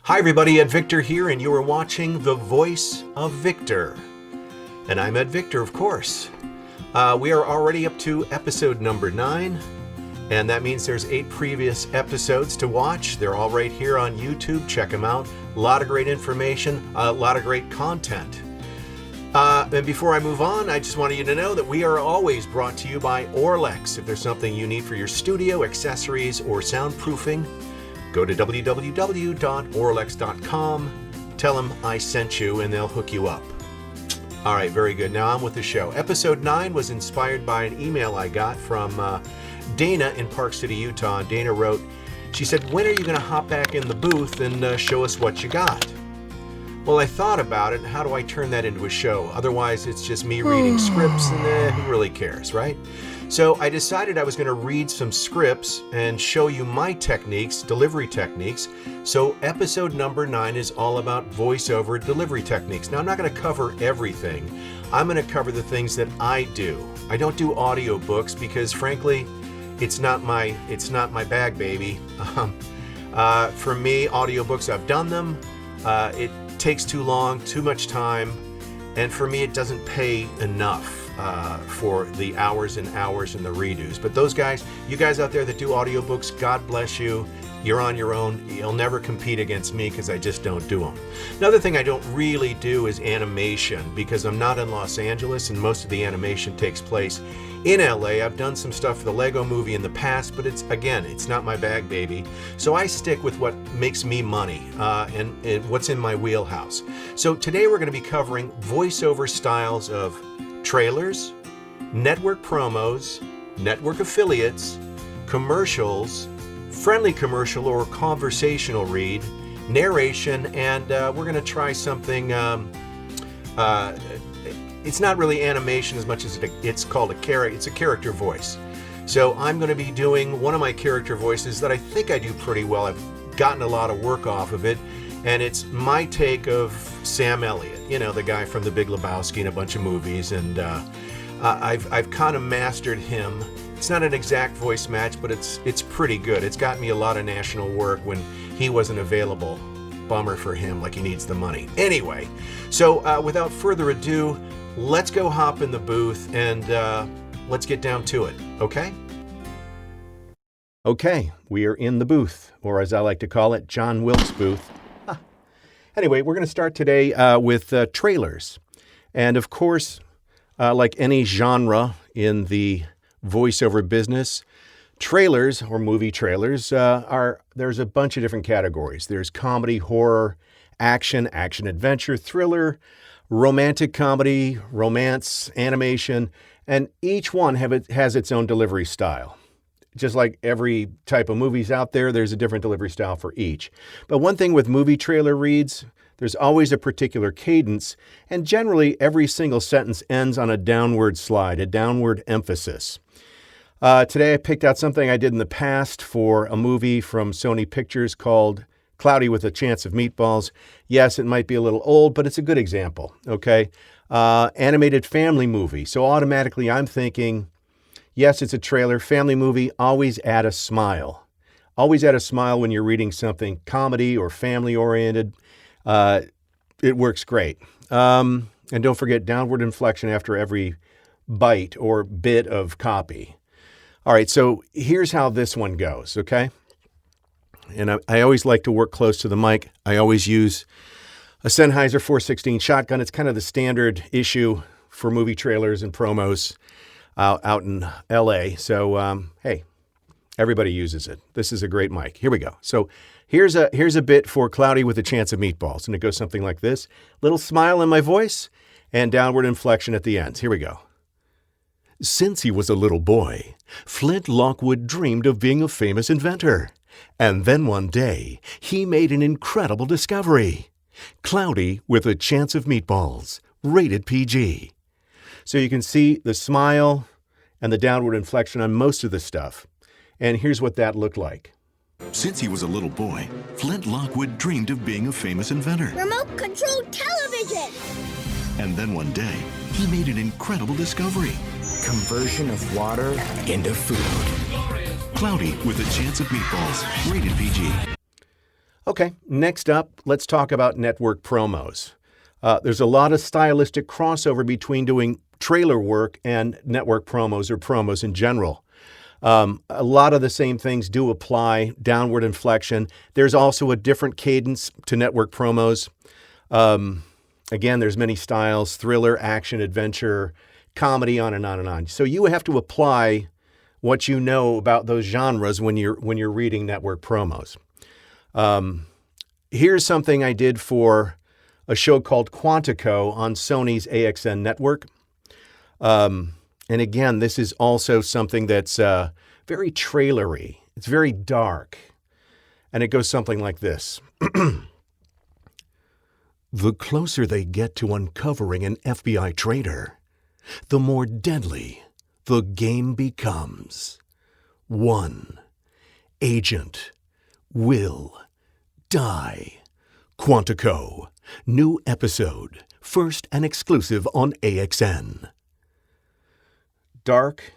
Hi everybody, Ed Victor here, and you are watching The Voice of Victor. And I'm Ed Victor, of course. We are already up to episode number 9, and that means there's 8 previous episodes to watch. They're all right here on YouTube. Check them out. A lot of great information, a lot of great content. And before I move on, I just wanted you to know that we are always brought to you by Auralex. If there's something you need for your studio, accessories, or soundproofing, go to www.auralex.com, tell them I sent you, and they'll hook you up. All right, very good. Now on with the show. Episode 9 was inspired by an email I got from Dana in Park City, Utah. Dana wrote, she said, when are you going to hop back in the booth and show us what you got? Well, I thought about it. How do I turn that into a show? Otherwise, it's just me reading scripts, and who really cares, right? So I decided I was going to read some scripts and show you my techniques, delivery techniques. So episode number 9 is all about voiceover delivery techniques. Now, I'm not going to cover everything. I'm going to cover the things that I do. I don't do audiobooks because, frankly, it's not my bag, baby. For me, audiobooks, I've done them. It takes too long, too much time, and for me, it doesn't pay enough for the hours and hours and the redos. But those guys, you guys out there that do audiobooks, God bless you. You're on your own. You'll never compete against me because I just don't do them. Another thing I don't really do is animation because I'm not in Los Angeles and most of the animation takes place in LA. I've done some stuff for the Lego movie in the past, but it's not my bag, baby. So I stick with what makes me money and what's in my wheelhouse. So today we're going to be covering voiceover styles of trailers, network promos, network affiliates, commercials, friendly commercial or conversational read, narration, and we're going to try something. It's not really animation as much as it's called it's a character voice. So I'm going to be doing one of my character voices that I think I do pretty well. I've gotten a lot of work off of it, and it's my take of Sam Elliott, you know, the guy from The Big Lebowski and a bunch of movies, and I've kind of mastered him. It's not an exact voice match, but it's pretty good. It's got me a lot of national work when he wasn't available. Bummer for him, like he needs the money. Anyway, so without further ado, let's go hop in the booth and let's get down to it, okay? Okay, we are in the booth, or as I like to call it, John Wilkes booth. Anyway, we're going to start today with trailers. And of course, like any genre in the voiceover business, trailers or movie trailers there's a bunch of different categories. There's comedy, horror, action adventure, thriller, romantic comedy, romance, animation, and each one has its own delivery style. Just like every type of movies out there, there's a different delivery style for each. But one thing with movie trailer reads, there's always a particular cadence, and generally every single sentence ends on a downward slide, a downward emphasis. Today I picked out something I did in the past for a movie from Sony Pictures called Cloudy with a Chance of Meatballs. Yes, it might be a little old, but it's a good example, okay? Animated family movie. So automatically I'm thinking, yes, it's a trailer, family movie, always add a smile. Always add a smile when you're reading something comedy or family-oriented. It works great. And don't forget downward inflection after every bite or bit of copy. All right, so here's how this one goes, okay? And I always like to work close to the mic. I always use a Sennheiser 416 shotgun. It's kind of the standard issue for movie trailers and promos out in LA. So, hey, everybody uses it. This is a great mic. Here we go. So here's a bit for Cloudy with a Chance of Meatballs. And it goes something like this. Little smile in my voice and downward inflection at the ends. Here we go. Since he was a little boy, Flint Lockwood dreamed of being a famous inventor. And then one day, he made an incredible discovery. Cloudy with a Chance of Meatballs, rated PG. So you can see the smile and the downward inflection on most of the stuff. And here's what that looked like. Since he was a little boy, Flint Lockwood dreamed of being a famous inventor. Remote-controlled television! And then one day, he made an incredible discovery. Conversion of water into food. Cloudy with a Chance of Meatballs, rated PG. Okay, next up, let's talk about network promos. There's a lot of stylistic crossover between doing trailer work and network promos or promos in general. A lot of the same things do apply, downward inflection. There's also a different cadence to network promos. Again, there's many styles: thriller, action, adventure, comedy, on and on and on. So you have to apply what you know about those genres when you're reading network promos. Here's something I did for a show called Quantico on Sony's AXN network. And again, this is also something that's very trailery. It's very dark. And it goes something like this. The closer they get to uncovering an FBI traitor, the more deadly the game becomes. 1. Agent will die. Quantico. New episode. First and exclusive on AXN. Dark,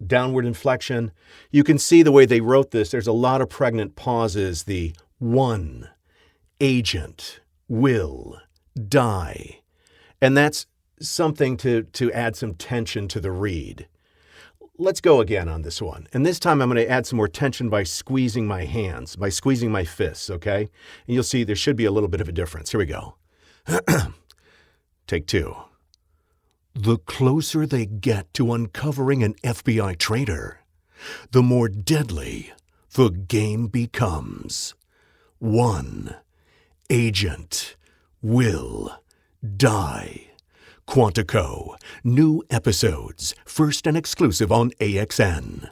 downward inflection. You can see the way they wrote this. There's a lot of pregnant pauses. The 1. Agent will die. And that's something to add some tension to the read. Let's go again on this one. And this time I'm going to add some more tension by squeezing my hands, by squeezing my fists, okay? And you'll see there should be a little bit of a difference. Here we go. Take 2. The closer they get to uncovering an FBI traitor, the more deadly the game becomes. 1. Agent will die. Quantico. New episodes. First and exclusive on AXN.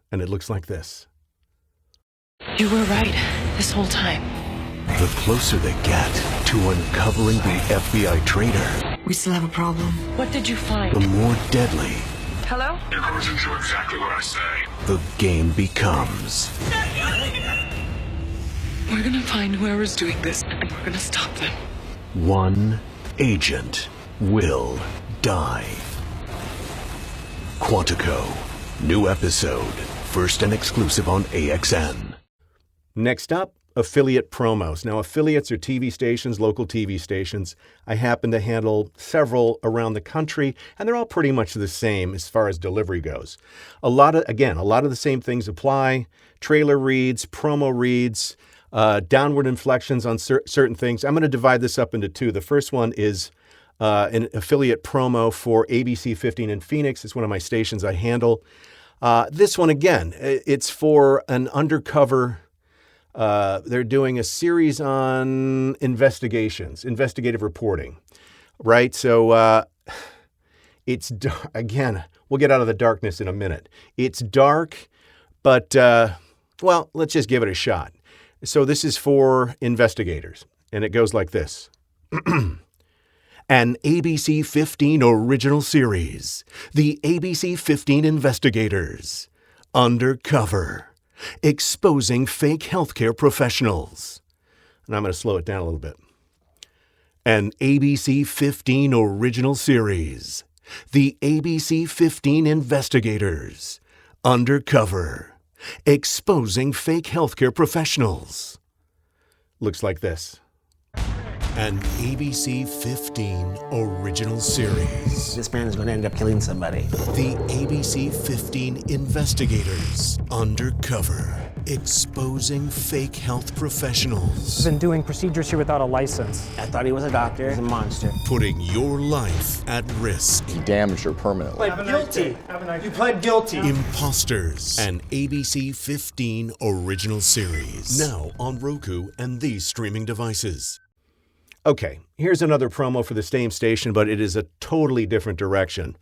And it looks like this. You were right this whole time. The closer they get to uncovering the FBI traitor, We still have a problem. What did you find? the more deadly Hello? You're going to do exactly what I say. the game becomes. We're gonna find whoever's doing this, and we're gonna stop them. 1. Agent will die. Quantico. New episode. First and exclusive on AXN. Next up, affiliate promos. Now, affiliates are TV stations, local TV stations. I happen to handle several around the country, and they're all pretty much the same as far as delivery goes. A lot of the same things apply. Trailer reads, promo reads, downward inflections on certain things. I'm going to divide this up into 2. The first one is an affiliate promo for ABC 15 in Phoenix. It's one of my stations I handle. This one, again, it's for an undercover. They're doing a series on investigations, investigative reporting, right? So it's again, we'll get out of the darkness in a minute. It's dark, but well, let's just give it a shot. So this is for investigators, and it goes like this. An ABC 15 original series, the ABC 15 Investigators, Undercover, exposing fake healthcare professionals. And I'm going to slow it down a little bit. An ABC 15 original series, the ABC 15 Investigators, Undercover, exposing fake healthcare professionals. Looks like this. An ABC 15 original series. This man is going to end up killing somebody. The ABC 15 Investigators, Undercover, exposing fake health professionals. Been doing procedures here without a license. I thought he was a doctor. He's a monster. Putting your life at risk. Damaged her permanently. Pled guilty. You pled guilty. Imposters, an ABC 15 original series. Now on Roku and these streaming devices. Okay, here's another promo for the same station, but it is a totally different direction.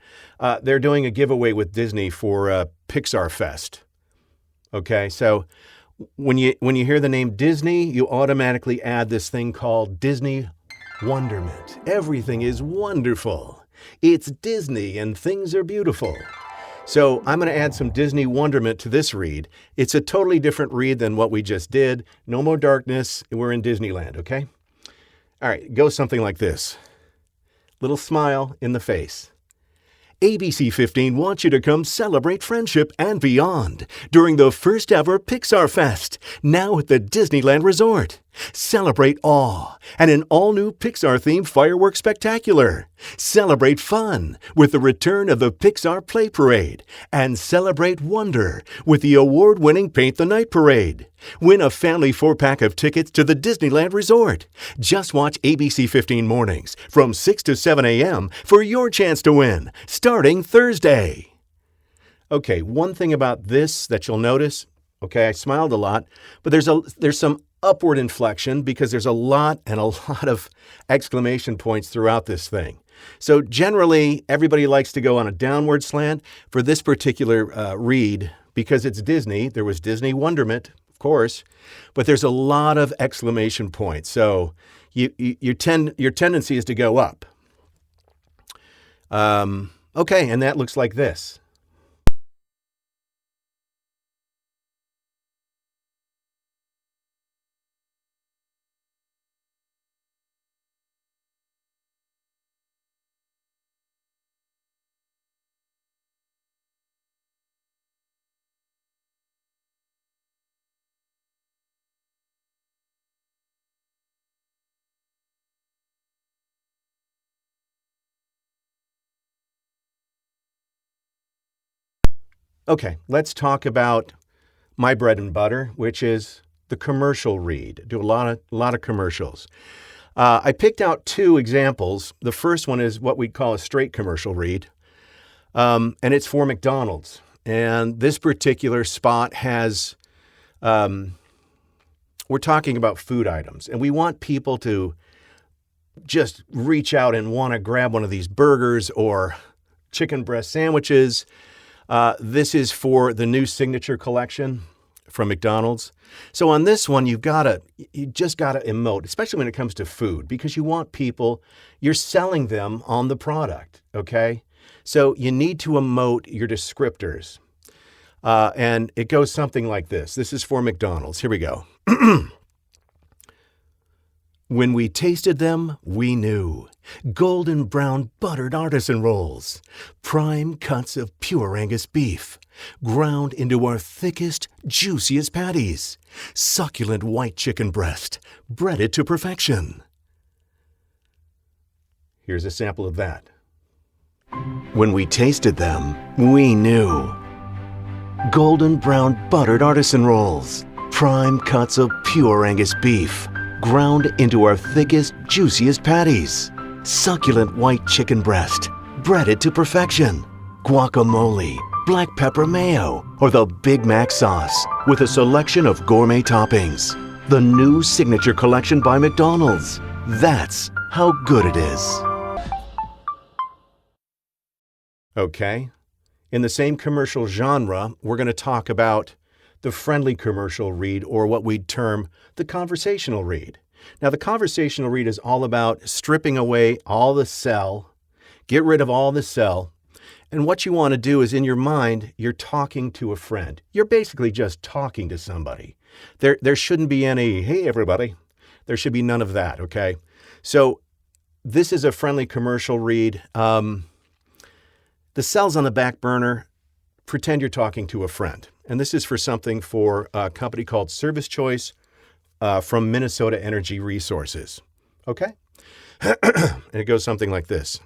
They're doing a giveaway with Disney for Pixar Fest. Okay, so when you hear the name Disney, you automatically add this thing called Disney Wonderment. Everything is wonderful. It's Disney and things are beautiful. So I'm going to add some Disney wonderment to this read. It's a totally different read than what we just did. No more darkness. We're in Disneyland, okay? All right, it goes something like this. Little smile in the face. ABC 15 wants you to come celebrate friendship and beyond during the first ever Pixar Fest now at the Disneyland Resort. Celebrate awe and an all-new Pixar-themed fireworks spectacular. Celebrate fun with the return of the Pixar Play Parade. And celebrate wonder with the award-winning Paint the Night Parade. Win a family 4-pack of tickets to the Disneyland Resort. Just watch ABC 15 mornings from 6 to 7 a.m. for your chance to win, starting Thursday. Okay, one thing about this that you'll notice, okay, I smiled a lot, but there's some upward inflection because there's a lot of exclamation points throughout this thing. So generally, everybody likes to go on a downward slant. For this particular read, because it's Disney, there was Disney wonderment, of course, but there's a lot of exclamation points. So your tendency is to go up. Okay, and that looks like this. Okay, let's talk about my bread and butter, which is the commercial read. I do a lot of commercials. I picked out 2 examples. The first one is what we'd call a straight commercial read, and it's for McDonald's. And this particular spot has, we're talking about food items, and we want people to just reach out and want to grab one of these burgers or chicken breast sandwiches. This is for the new signature collection from McDonald's. So on this one, you just gotta emote, especially when it comes to food, because you want people, you're selling them on the product, okay? So you need to emote your descriptors. And it goes something like this. This is for McDonald's. Here we go. When we tasted them, we knew. Golden brown buttered artisan rolls. Prime cuts of pure Angus beef. Ground into our thickest, juiciest patties. Succulent white chicken breast. Breaded to perfection. Here's a sample of that. When we tasted them, we knew. Golden brown buttered artisan rolls. Prime cuts of pure Angus beef. Ground into our thickest, juiciest patties. Succulent white chicken breast, breaded to perfection. Guacamole, black pepper mayo, or the Big Mac sauce with a selection of gourmet toppings. The new signature collection by McDonald's. That's how good it is. Okay. In the same commercial genre, we're going to talk about the friendly commercial read, or what we'd term the conversational read. Now, the conversational read is all about stripping away all the sell, get rid of all the sell, and what you want to do is in your mind, you're talking to a friend. You're basically just talking to somebody. There shouldn't be any, hey, everybody. There should be none of that, okay? So this is a friendly commercial read. The sell's on the back burner. Pretend you're talking to a friend. And this is for something for a company called Service Choice from Minnesota Energy Resources. Okay? And it goes something like this.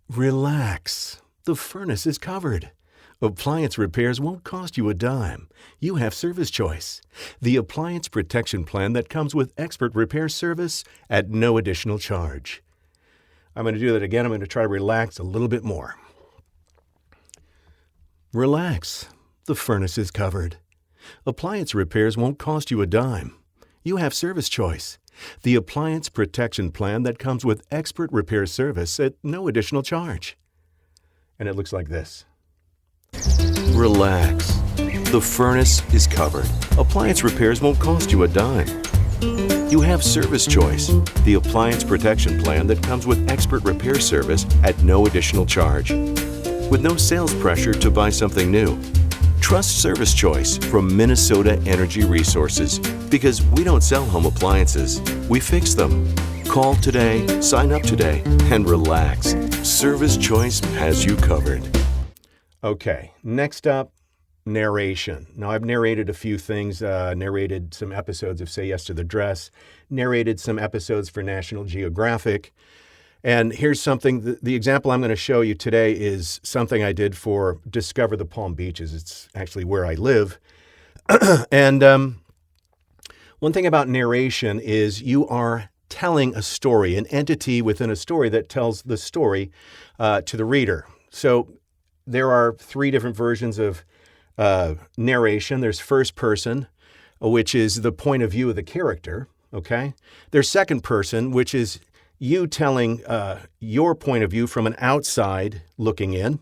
Relax. The furnace is covered. Appliance repairs won't cost you a dime. You have Service Choice, the appliance protection plan that comes with expert repair service at no additional charge. I'm going to do that again. I'm going to try to relax a little bit more. Relax. The furnace is covered. Appliance repairs won't cost you a dime. You have Service Choice, the appliance protection plan that comes with expert repair service at no additional charge. And it looks like this. Relax. The furnace is covered. Appliance repairs won't cost you a dime. You have Service Choice, the appliance protection plan that comes with expert repair service at no additional charge. With no sales pressure to buy something new. Trust Service Choice from Minnesota Energy Resources, because we don't sell home appliances, we fix them. Call today, sign up today, and relax. Service Choice has you covered. Okay, next up, narration. Now, I've narrated a few things, narrated some episodes of Say Yes to the Dress, narrated some episodes for National Geographic. And here's something, the example I'm going to show you today is something I did for Discover the Palm Beaches. It's actually where I live. And one thing about narration is you are telling a story, an entity within a story that tells the story to the reader. So there are 3 different versions of narration. There's first person, which is the point of view of the character, okay? There's second person, which is you telling your point of view from an outside looking in.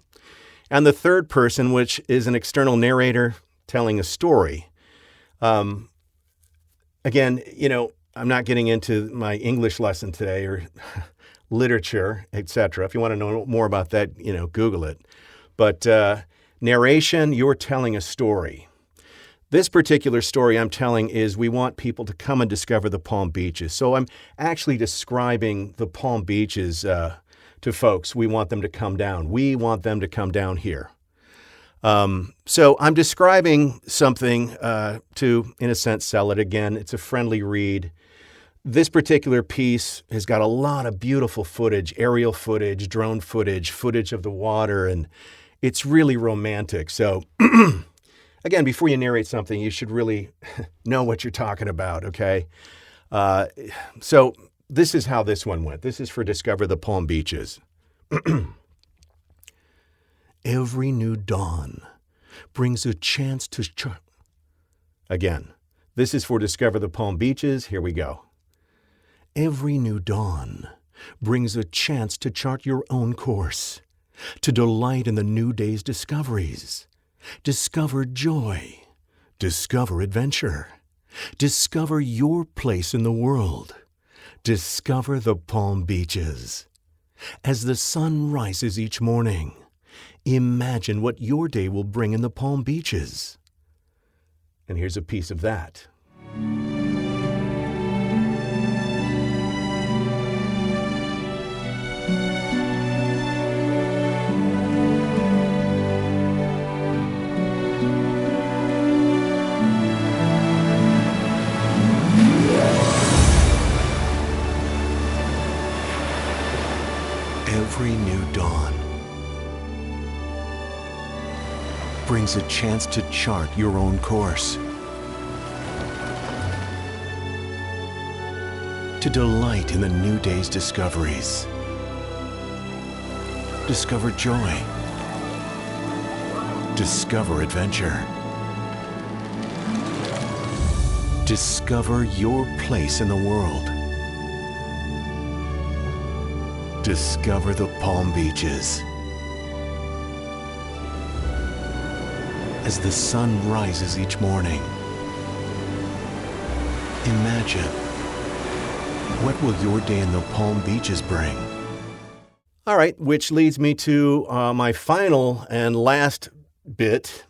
And the third person, which is an external narrator telling a story. Again, you know, I'm not getting into my English lesson today or literature, etc. If you want to know more about that, you know, Google it. But narration, you're telling a story. This particular story I'm telling is we want people to come and discover the Palm Beaches. So I'm actually describing the Palm Beaches to folks. We want them to come down. We want them to come down here. So I'm describing something to, in a sense, sell it. Again, it's a friendly read. This particular piece has got a lot of beautiful footage, aerial footage, drone footage, footage of the water, and it's really romantic. So again, before you narrate something, you should really know what you're talking about, okay? So this is how this one went. This is for Discover the Palm Beaches. Every new dawn brings a chance to Again, this is for Discover the Palm Beaches. Here we go. Every new dawn brings a chance to chart your own course, to delight in the new day's discoveries. Discover joy. Discover adventure. Discover your place in the world. Discover the Palm Beaches. As the sun rises each morning, imagine what your day will bring in the Palm Beaches. And here's a piece of that. Every new dawn brings a chance to chart your own course, to delight in the new day's discoveries. Discover joy. Discover adventure. Discover your place in the world. Discover the Palm Beaches. As the sun rises each morning, imagine, what will your day in the Palm Beaches bring? All right, which leads me to my final and last bit.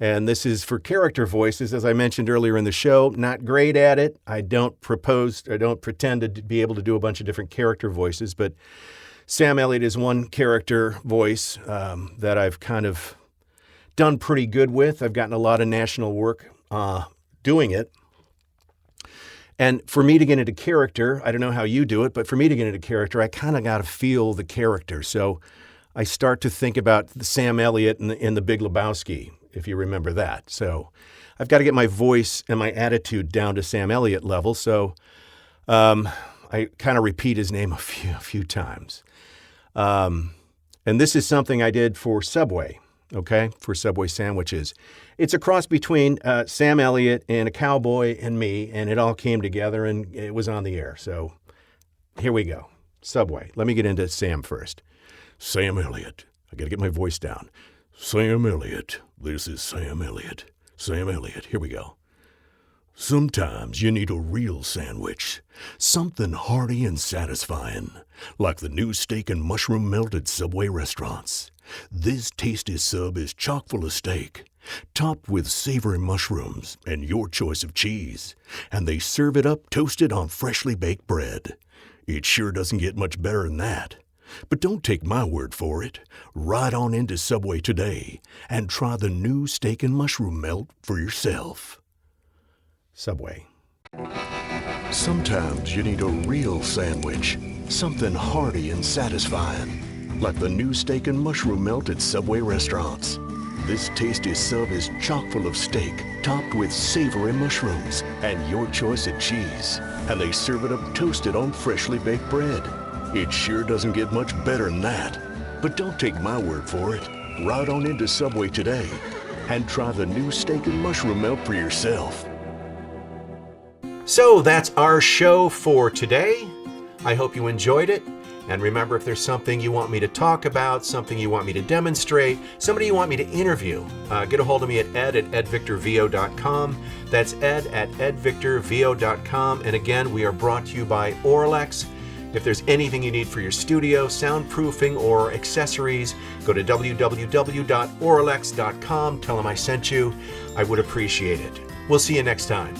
And this is for character voices. As I mentioned earlier in the show, not great at it. I don't pretend to be able to do a bunch of different character voices, but Sam Elliott is one character voice that I've kind of done pretty good with. I've gotten a lot of national work doing it. And for me to get into character, I don't know how you do it, but for me to get into character, I kind of got to feel the character. So I start to think about Sam Elliott in the Big Lebowski, if you remember that. So I've got to get my voice and my attitude down to Sam Elliott level. So I kind of repeat his name a few times. And this is something I did for Subway, okay, for Subway sandwiches. It's a cross between Sam Elliott and a cowboy and me, and it all came together and it was on the air. So here we go. Subway. Let me get into Sam first. Sam Elliott. I got to get my voice down. Sam Elliott. This is Sam Elliott. Sam Elliott. Here we go. Sometimes you need a real sandwich. Something hearty and satisfying. Like the new steak and mushroom melt at Subway restaurants. This tasty sub is chock full of steak, topped with savory mushrooms and your choice of cheese. And they serve it up toasted on freshly baked bread. It sure doesn't get much better than that. But don't take my word for it. Ride on into Subway today and try the new steak and mushroom melt for yourself. Subway. Sometimes you need a real sandwich, something hearty and satisfying, like the new steak and mushroom melt at Subway restaurants. This tasty sub is chock full of steak, topped with savory mushrooms, and your choice of cheese. And they serve it up toasted on freshly baked bread. It sure doesn't get much better than that. But don't take my word for it. Ride on into Subway today and try the new steak and mushroom melt for yourself. So that's our show for today. I hope you enjoyed it. And remember, if there's something you want me to talk about, something you want me to demonstrate, somebody you want me to interview, get a hold of me at ed@edvictorvo.com. That's ed@edvictorvo.com. And again, we are brought to you by Auralex. If there's anything you need for your studio, soundproofing, or accessories, go to www.auralex.com. Tell them I sent you. I would appreciate it. We'll see you next time.